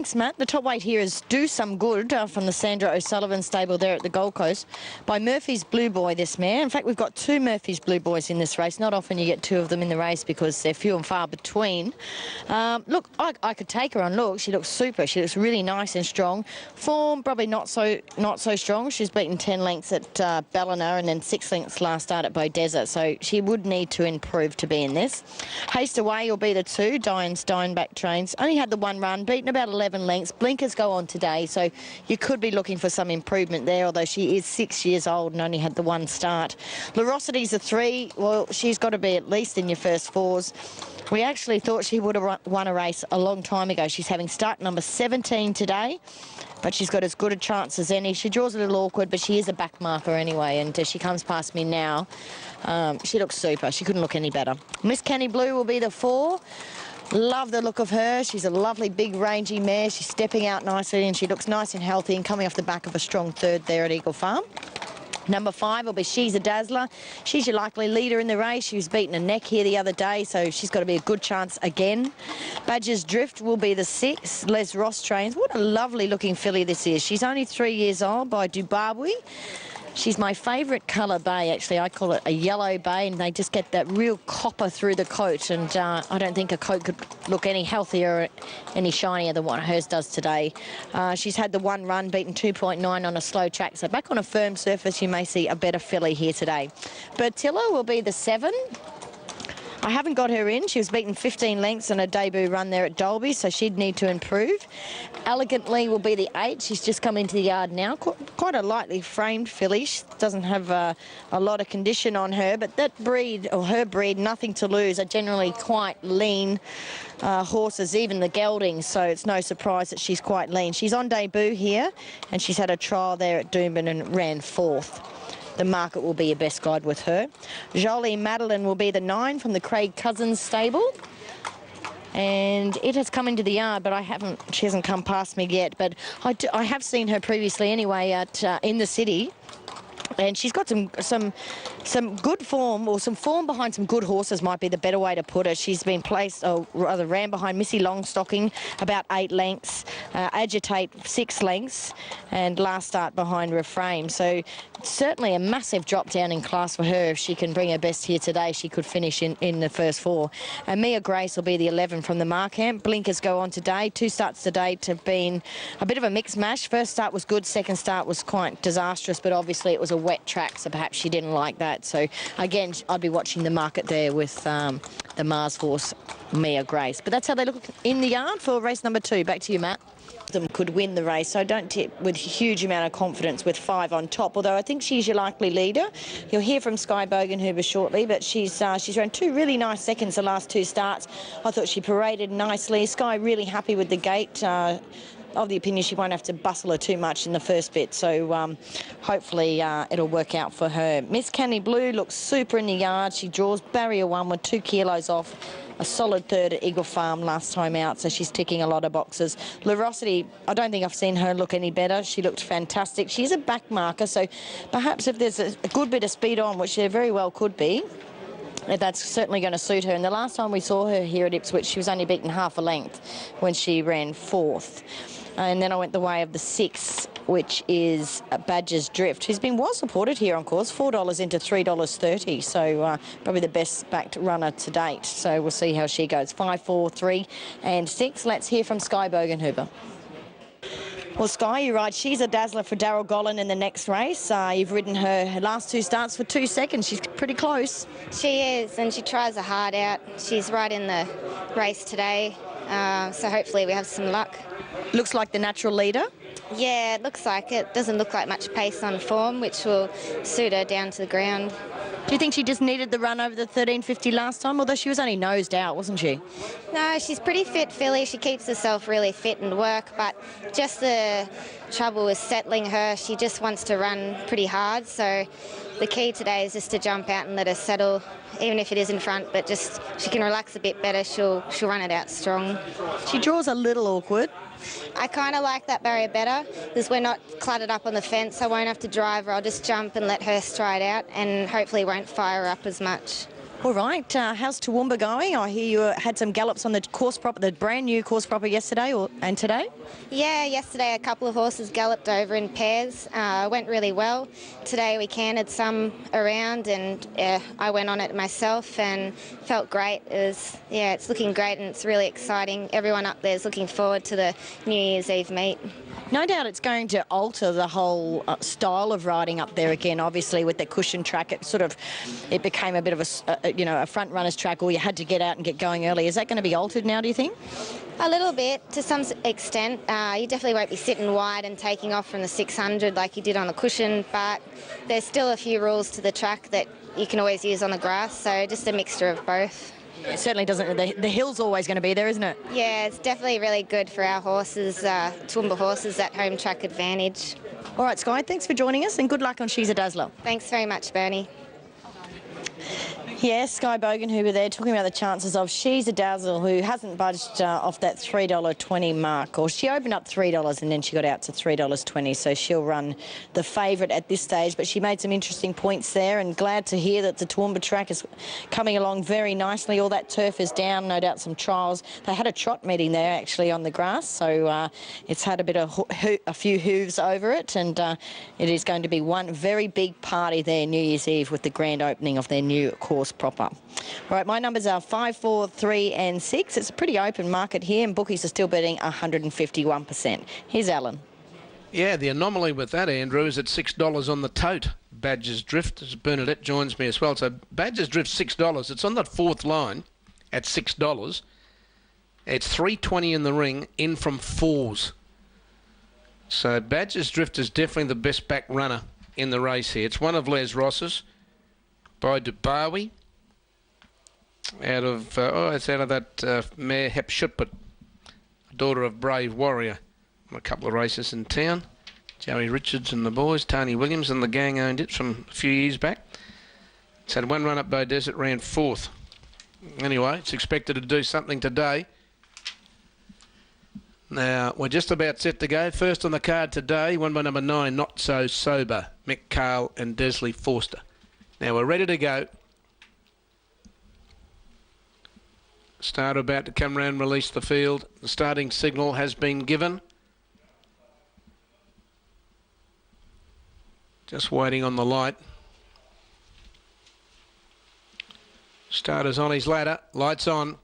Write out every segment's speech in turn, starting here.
Thanks, Matt. The top weight here is Do Some Good from the Sandra O'Sullivan stable there at the Gold Coast by Murphy's Blue Boy, this mare. In fact, we've got 2 Murphy's Blue Boys in this race. Not often you get 2 of them in the race because they're few and far between. Look, I could take her on look. She looks super. She looks really nice and strong. Form probably not so strong. She's beaten 10 lengths at Ballina and then 6 lengths last start at Beaudesert, so she would need to improve to be in this. Haste Away will be the 2. Diane's back trains. Only had the 1 run, beaten about 11 lengths. Blinkers go on today, so you could be looking for some improvement there, although she is 6 years old and only had the 1 start. Lorosity's a 3. Well, she's got to be at least in your first 4s. We actually thought she would have won a race a long time ago. She's having start number 17 today, but she's got as good a chance as any. She draws a little awkward, but she is a back marker anyway, and as she comes past me now, she looks super. She couldn't look any better. Miss Canny Blue will be the 4. Love the look of her. She's a lovely, big, rangy mare. She's stepping out nicely and she looks nice and healthy and coming off the back of a strong 3rd there at Eagle Farm. Number 5 will be She's a Dazzler. She's your likely leader in the race. She was beaten a neck here the other day, so she's got to be a good chance again. Badger's Drift will be the 6. Les Ross trains. What a lovely looking filly this is. She's only 3 years old by Dubabwi. She's my favourite colour bay, actually. I call it a yellow bay, and they just get that real copper through the coat, and I don't think a coat could look any healthier or any shinier than what hers does today. She's had the 1 run, beaten 2.9 on a slow track, so back on a firm surface you may see a better filly here today. Bertilla will be the 7. I haven't got her in. She was beaten 15 lengths on a debut run there at Dolby, so she'd need to improve. Elegantly will be the 8. She's just come into the yard now. Quite a lightly framed filly. She doesn't have a lot of condition on her, but that breed, or her breed, Nothing to Lose, are generally quite lean horses, even the geldings, so it's no surprise that she's quite lean. She's on debut here, and she's had a trial there at Doomben and ran 4th. The market will be your best guide with her. Jolie Madeleine will be the 9 from the Craig Cousins stable. And it has come into the yard, but she hasn't come past me yet. But I have seen her previously anyway at in the city. And she's got some good form, or some form behind some good horses might be the better way to put it. She's been placed, or rather ran behind Missy Longstocking about 8 lengths, Agitate 6 lengths, and last start behind Reframe. So certainly a massive drop down in class for her. If she can bring her best here today, she could finish in the first 4. And Mia Grace will be the 11 from the Markham. Blinkers go on today. 2 starts to date have been a bit of a mixed mash. First start was good, second start was quite disastrous, but obviously it was a wet track, so perhaps she didn't like that. So again, I'd be watching the market there with the Mars horse Mia Grace. But that's how they look in the yard for race number 2. Back to you, Matt. Them could win the race, so don't tip with a huge amount of confidence with 5 on top, although I think she's your likely leader. You'll hear from Sky Bogenhuber shortly, but she's run 2 really nice seconds the last 2 starts. I thought she paraded nicely. Sky really happy with the gate. Of the opinion she won't have to bustle her too much in the first bit, so hopefully it'll work out for her. Miss Canny Blue looks super in the yard. She draws barrier 1 with 2 kilos off. A solid 3rd at Eagle Farm last time out, so she's ticking a lot of boxes. Lorosity, I don't think I've seen her look any better. She looked fantastic. She's a back marker, so perhaps if there's a good bit of speed on, which there very well could be, that's certainly going to suit her. And the last time we saw her here at Ipswich, she was only beaten half a length when she ran 4th. And then I went the way of the 6, which is Badger's Drift, who's been well supported here on course, $4 into $3.30, so probably the best backed runner to date. So we'll see how she goes. 5, 4, 3 and 6. Let's hear from Sky Bogenhuber. Well, Sky, you're right. She's a dazzler for Daryl Gollan in the next race. You've ridden her last 2 starts for 2 seconds. She's pretty close. She is, and she tries her heart out. She's right in the race today, so hopefully we have some luck. Looks like the natural leader. Yeah, it looks like it. Doesn't look like much pace on form, which will suit her down to the ground. Do you think she just needed the run over the 1350 last time, although she was only nosed out, wasn't she? No, she's pretty fit filly. She keeps herself really fit and work, but just the trouble with settling her. She just wants to run pretty hard, so the key today is just to jump out and let her settle, even if it is in front, but just if she can relax a bit better, she'll run it out strong. She draws a little awkward. I kind of like that barrier better because we're not cluttered up on the fence. I won't have to drive her. I'll just jump and let her stride out and hopefully won't fire her up as much. All right, how's Toowoomba going? I hear you had some gallops on the course proper, the brand new course proper yesterday and today? Yeah, yesterday a couple of horses galloped over in pairs. Went really well. Today we cantered some around and I went on it myself and felt great. It's looking great and it's really exciting. Everyone up there is looking forward to the New Year's Eve meet. No doubt it's going to alter the whole style of riding up there again. Obviously, with the cushion track, it became a bit of a front runner's track, or you had to get out and get going early. Is that going to be altered now, do you think? A little bit, to some extent. You definitely won't be sitting wide and taking off from the 600 like you did on the cushion, but there's still a few rules to the track that you can always use on the grass, so just a mixture of both. It certainly doesn't. The hill's always going to be there, isn't it? Yeah, it's definitely really good for our horses, Toowoomba horses, that home track advantage. All right, Sky, thanks for joining us and good luck on She's a Dazzler. Thanks very much, Bernie. Yes, Sky Bogan, who were there talking about the chances of She's a Dazzle, who hasn't budged off that $3.20 mark. Or she opened up $3 and then she got out to $3.20, so she'll run the favourite at this stage. But she made some interesting points there, and glad to hear that the Toowoomba track is coming along very nicely. All that turf is down, no doubt some trials. They had a trot meeting there actually on the grass, so it's had a bit of a few hooves over it, and it is going to be one very big party there New Year's Eve with the grand opening of their new course proper. All right, my numbers are 5, 4, 3 and 6. It's a pretty open market here and bookies are still betting 151%. Here's Alan. Yeah, the anomaly with that, Andrew, is it's $6 on the tote. Badger's Drift, as Bernadette joins me as well. So Badger's Drift, $6. It's on that fourth line at $6. It's $3.20 in the ring, in from fours. So Badger's Drift is definitely the best back runner in the race here. It's one of Les Ross's by Dubawi. It's out of that mare Hepshutput, daughter of Brave Warrior. A couple of races in town. Joey Richards and the boys, Tony Williams and the gang owned it from a few years back. It's had one run up Bow Desert, ran fourth. Anyway, it's expected to do something today. Now, we're just about set to go. First on the card today, one by number 9, Not So Sober, Mick Cale and Desley Forster. Now, we're ready to go. Starter about to come round, release the field. The starting signal has been given. Just waiting on the light. Starter's on his ladder. Lights on.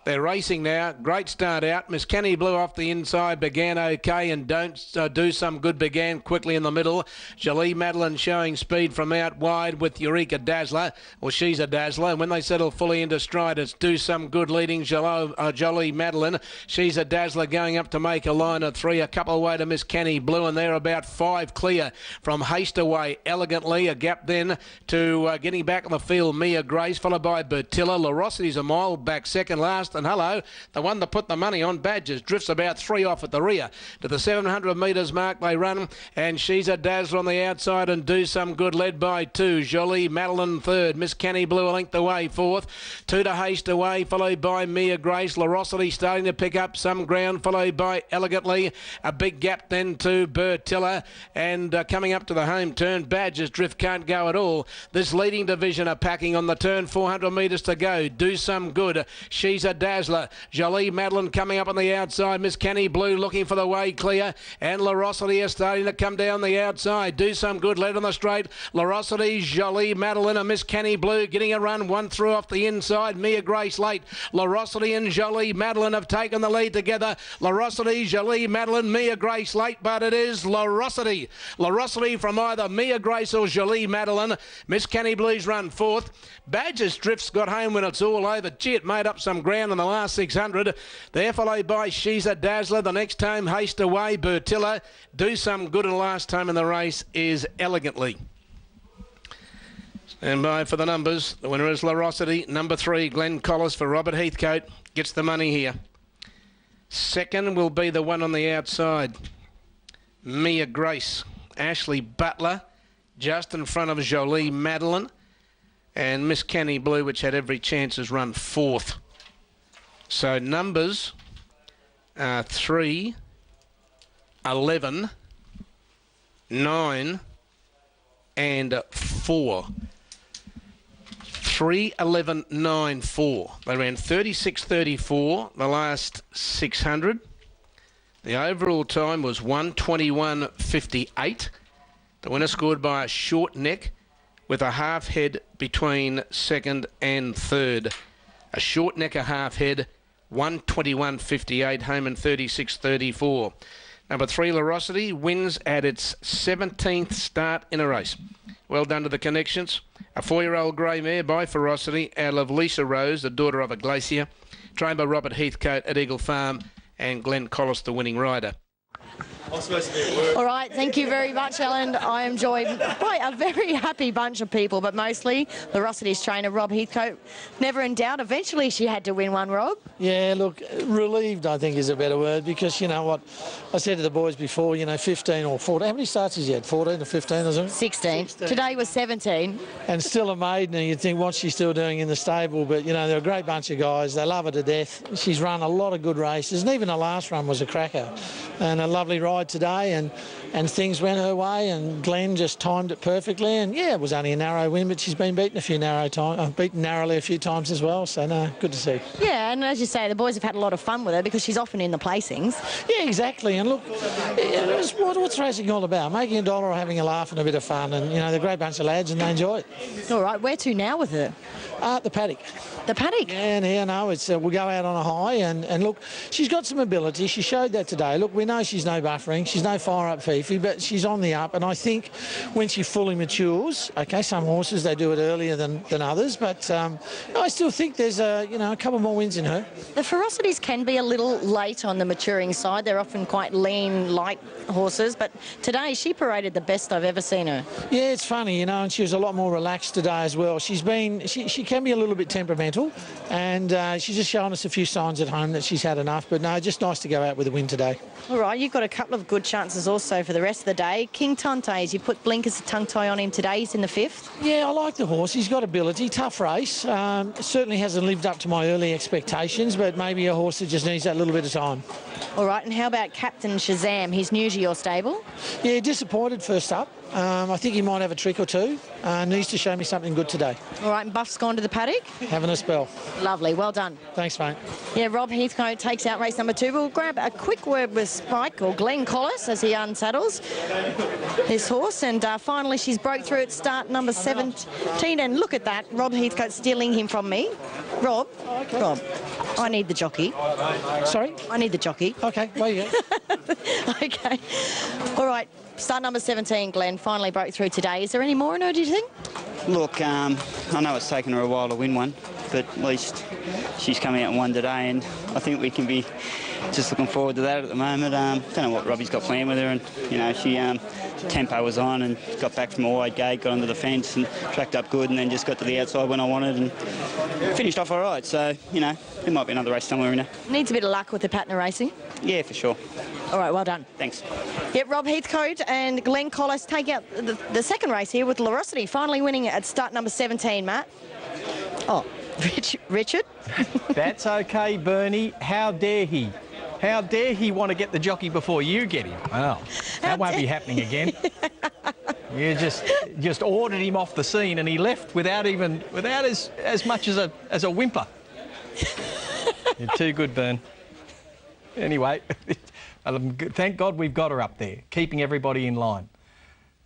They're racing now. Great start out. Miss Kenny Blue off the inside. Began okay and do some good. Began quickly in the middle. Jolie Madeleine showing speed from out wide with Eureka Dazzler. Well, She's a Dazzler. And when they settle fully into stride, it's Do Some Good leading Jolie Madeleine. She's a Dazzler going up to make a line of 3. A couple away to Miss Kenny Blue. And they're about 5 clear from Haste Away elegantly. A gap then to getting back on the field. Mia Grace, followed by Bertilla. Larosity's a mile back second last. And hello, the one that put the money on Badgers drifts about 3 off at the rear. To the 700 metres mark they run, and She's a Dazzler on the outside and Do Some Good led by 2. Jolie Madeleine third. Miss Kenny Blue a length away fourth. 2 to Haste Away, followed by Mia Grace. Larosity starting to pick up some ground, followed by Elegantly. A big gap then to Bertilla, and coming up to the home turn, Badgers Drift can't go at all. This leading division are packing on the turn, 400 metres to go. Do Some Good. She's a Dazzler. Jolie Madeleine coming up on the outside. Miss Kenny Blue looking for the way clear. And Larosity is starting to come down the outside. Do Some Good led on the straight. Larosity, Jolie Madeleine and Miss Kenny Blue getting a run. One through off the inside. Mia Grace late. Larosity and Jolie Madeleine have taken the lead together. Larosity, Jolie Madeleine, Mia Grace late, but it is Larosity. Larosity from either Mia Grace or Jolie Madeleine. Miss Kenny Blue's run fourth. Badgers Drift's got home when it's all over. Gee, it made up some ground in the last 600. They're followed by She's a Dazzler. The next time, Haste Away, Bertilla. Do Some Good, and the last time in the race is Elegantly. Stand by for the numbers. The winner is Larosity. Number 3, Glenn Collis for Robert Heathcote. Gets the money here. Second will be the one on the outside. Mia Grace. Ashley Butler. Just in front of Jolie Madeleine. And Miss Kenny Blue, which had every chance, has run fourth. So numbers are 3, 11, 9 and 4. 3:11.94. They ran 36.34 the last 600. The overall time was 1:21.58. The winner scored by a short neck with a half head between second and third. A short neck, a half head, 1:21.58, home in 36.34. Number 3, Lorosity, wins at its 17th start in a race. Well done to the connections. A 4-year-old grey mare by Ferocity out of Lisa Rose, the daughter of a glacier, trained by Robert Heathcote at Eagle Farm, and Glenn Collis, the winning rider. I'm supposed to be at work. All right, thank you very much, Alan. I am joined by a very happy bunch of people, but mostly Lorosity's trainer, Rob Heathcote. Never in doubt, eventually she had to win one, Rob. Yeah, look, relieved, I think, is a better word, because, you know what, I said to the boys before, 15 or 14. How many starts has he had? 14 or 15 or something? 16. Today was 17. And still a maiden, and you'd think, what's she still doing in the stable? But, they're a great bunch of guys. They love her to death. She's run a lot of good races, and even the last run was a cracker. And a lovely ride today, and things went her way, and Glenn just timed it perfectly. And, yeah, it was only a narrow win, but she's been beaten beaten narrowly a few times as well. So, no, good to see. Yeah, and as you say, the boys have had a lot of fun with her because she's often in the placings. Yeah, exactly. And look, what's racing all about? Making $1 or having a laugh and a bit of fun. And, they're a great bunch of lads and they enjoy it. All right, where to now with her? The paddock. The paddock? Yeah, it's we'll go out on a high. And look, she's got some ability. She showed that today. Look, we know she's no buffering. She's no fire-up Fifi, but she's on the up. And I think when she fully matures, okay, some horses, they do it earlier than others. But I still think there's a couple more wins in her. The Ferocities can be a little late on the maturing side. They're often quite lean, light horses, but today she paraded the best I've ever seen her. Yeah, it's funny, and she was a lot more relaxed today as well. She can be a little bit temperamental, and she's just showing us a few signs at home that she's had enough. But no, just nice to go out with a win today. All right, you've got a couple of good chances also for the rest of the day. King Tantes, you put blinkers of tongue tie on him today. He's in the 5th. Yeah, I like the horse. He's got ability. Tough race. Certainly hasn't lived up to my early expectations, but maybe a horse that just needs that little bit of time. All right, and how about Captain Shazam? He's new to your stable. Yeah, disappointed first up. I think he might have a trick or two. Needs to show me something good today. All right, and Buff's gone to the paddock. Having a spell. Lovely, well done. Thanks, mate. Yeah, Rob Heathcote takes out race number 2. We'll grab a quick word with Spike, or Glenn Collis, as he unsaddles his horse. And finally, she's broke through at start number 17. And look at that, Rob Heathcote stealing him from me. Rob, Rob, I need the jockey. Sorry? I need the jockey. Okay, well, yeah. Okay. All right. Start number 17, Glenn, finally broke through today. Is there any more in her, do you think? Look, I know it's taken her a while to win one, but at least she's coming out and won today, and I think we can be just looking forward to that at the moment. Don't know what Robbie's got planned with her, and she tempo was on and got back from a wide gate, got onto the fence and tracked up good, and then just got to the outside when I wanted and finished off all right. So there might be another race somewhere in there. Needs a bit of luck with the pattern of racing. Yeah, for sure. All right, well done. Thanks. Yep, Rob Heathcote and Glenn Collis take out the second race here with Lorosity, finally winning at start number 17, Matt. Oh, Richard? That's okay, Bernie. How dare he? How dare he want to get the jockey before you get him? Well, that won't be happening again. You just ordered him off the scene, and he left without as much as a whimper. You're too good, Bern. Anyway, thank God we've got her up there, keeping everybody in line.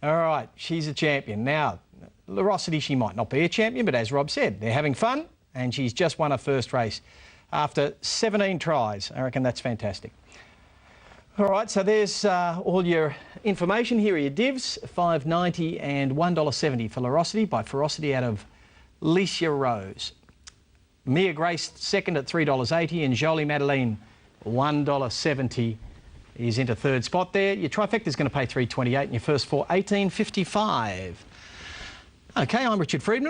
All right, she's a champion. Now, Lorosity, she might not be a champion, but as Rob said, they're having fun, and she's just won her first race after 17 tries. I reckon that's fantastic. All right, so there's all your information. Here are your divs, $5.90 and $1.70 for Lorosity by Ferocity out of Lisa Rose. Mia Grace second at $3.80 and Jolie Madeleine $1.70 is into third spot there. Your trifecta's going to pay $3.28 and your first four $18.55. Okay, I'm Richard Friedman.